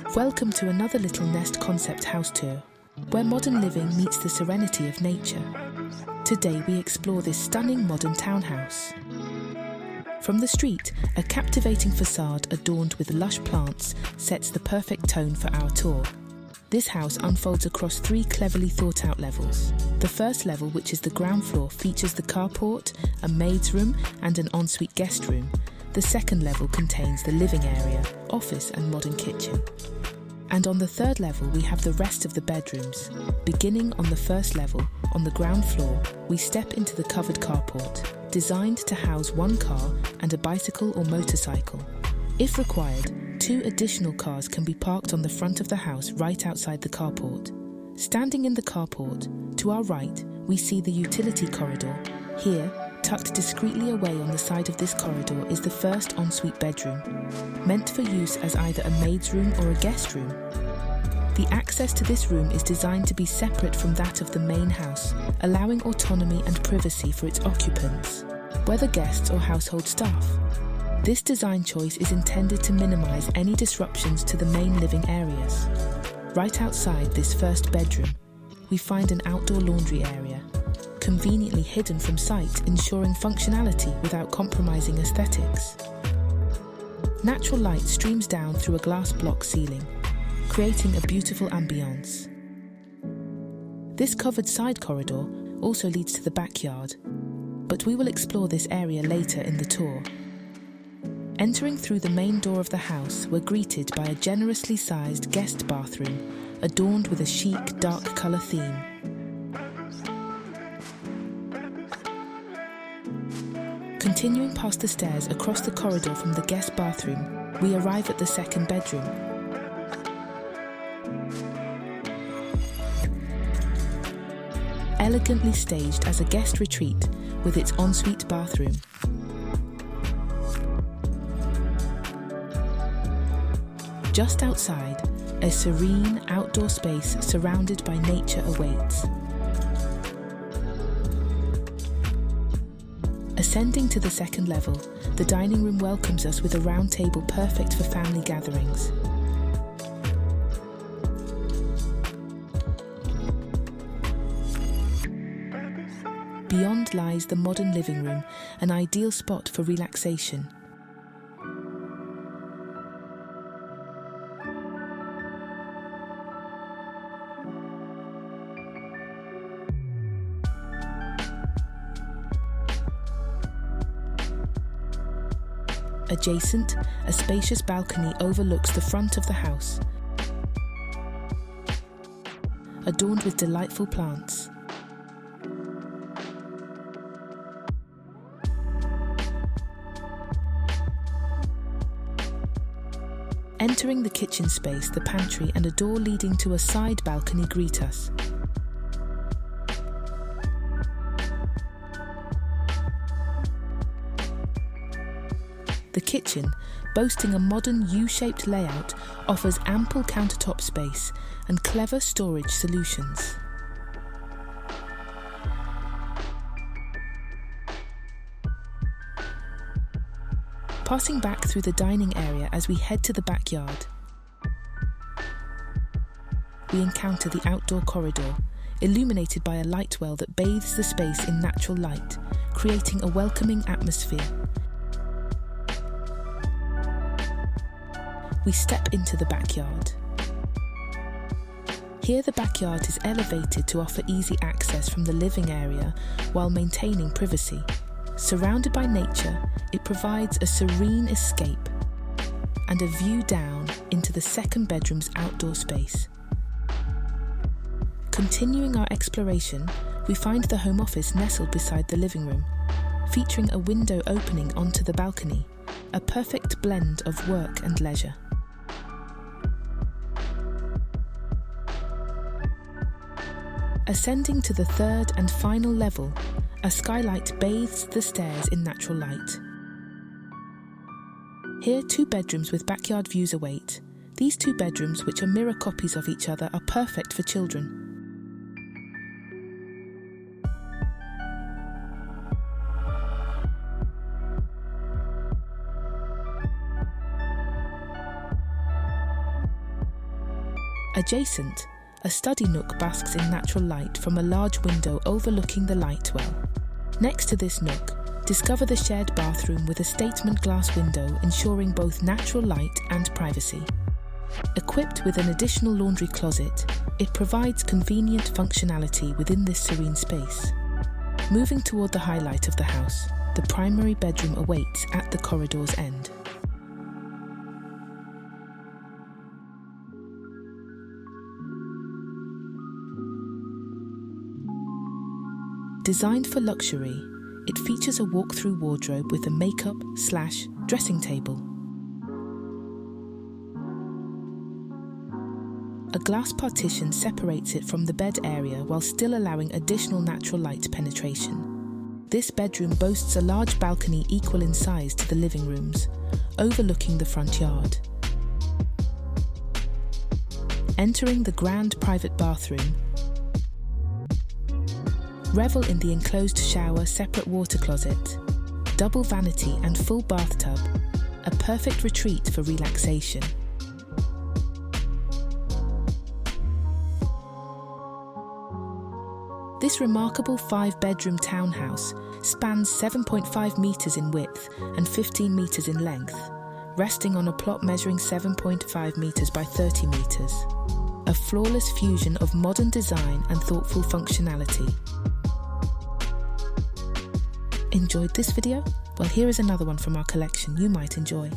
Welcome to another Little Nest concept house tour, where modern living meets the serenity of nature. Today we explore this stunning modern townhouse. From the street, a captivating facade adorned with lush plants sets the perfect tone for our tour. This house unfolds across 3 cleverly thought out levels. The first level, which is the ground floor, features the carport, a maid's room and an ensuite guest room. The second level contains the living area, office and modern kitchen. And on the third level we have the rest of the bedrooms. Beginning on the first level, on the ground floor, we step into the covered carport, designed to house 1 car and a bicycle or motorcycle. If required, 2 additional cars can be parked on the front of the house right outside the carport. Standing in the carport, to our right, we see the utility corridor. Here, tucked discreetly away on the side of this corridor, is the first ensuite bedroom, meant for use as either a maid's room or a guest room. The access to this room is designed to be separate from that of the main house, allowing autonomy and privacy for its occupants, whether guests or household staff. This design choice is intended to minimize any disruptions to the main living areas. Right outside this first bedroom, we find an outdoor laundry area, conveniently hidden from sight, ensuring functionality without compromising aesthetics. Natural light streams down through a glass block ceiling, creating a beautiful ambience. This covered side corridor also leads to the backyard, but we will explore this area later in the tour. Entering through the main door of the house, we're greeted by a generously sized guest bathroom, adorned with a chic, dark colour theme. Continuing past the stairs across the corridor from the guest bathroom, we arrive at the second bedroom. Elegantly staged as a guest retreat with its ensuite bathroom. Just outside, a serene outdoor space surrounded by nature awaits. Ascending to the second level, the dining room welcomes us with a round table perfect for family gatherings. Beyond lies the modern living room, an ideal spot for relaxation. Adjacent, a spacious balcony overlooks the front of the house, adorned with delightful plants. Entering the kitchen space, the pantry and a door leading to a side balcony greet us. The kitchen, boasting a modern U-shaped layout, offers ample countertop space and clever storage solutions. Passing back through the dining area as we head to the backyard, we encounter the outdoor corridor, illuminated by a light well that bathes the space in natural light, creating a welcoming atmosphere. We step into the backyard. Here the backyard is elevated to offer easy access from the living area while maintaining privacy. Surrounded by nature, it provides a serene escape and a view down into the second bedroom's outdoor space. Continuing our exploration, we find the home office nestled beside the living room, featuring a window opening onto the balcony, a perfect blend of work and leisure. Ascending to the third and final level, a skylight bathes the stairs in natural light. Here 2 bedrooms with backyard views await. These 2 bedrooms, which are mirror copies of each other, are perfect for children. Adjacent, a study nook basks in natural light from a large window overlooking the light well. Next to this nook, discover the shared bathroom with a statement glass window ensuring both natural light and privacy. Equipped with an additional laundry closet, it provides convenient functionality within this serene space. Moving toward the highlight of the house, the primary bedroom awaits at the corridor's end. Designed for luxury, it features a walk-through wardrobe with a makeup/dressing table. A glass partition separates it from the bed area while still allowing additional natural light penetration. This bedroom boasts a large balcony equal in size to the living rooms, overlooking the front yard. Entering the grand private bathroom, revel in the enclosed shower, separate water closet, double vanity and full bathtub, a perfect retreat for relaxation. This remarkable 5-bedroom townhouse spans 7.5 metres in width and 15 metres in length, resting on a plot measuring 7.5 metres by 30 metres. A flawless fusion of modern design and thoughtful functionality. Enjoyed this video? Well, here is another one from our collection you might enjoy.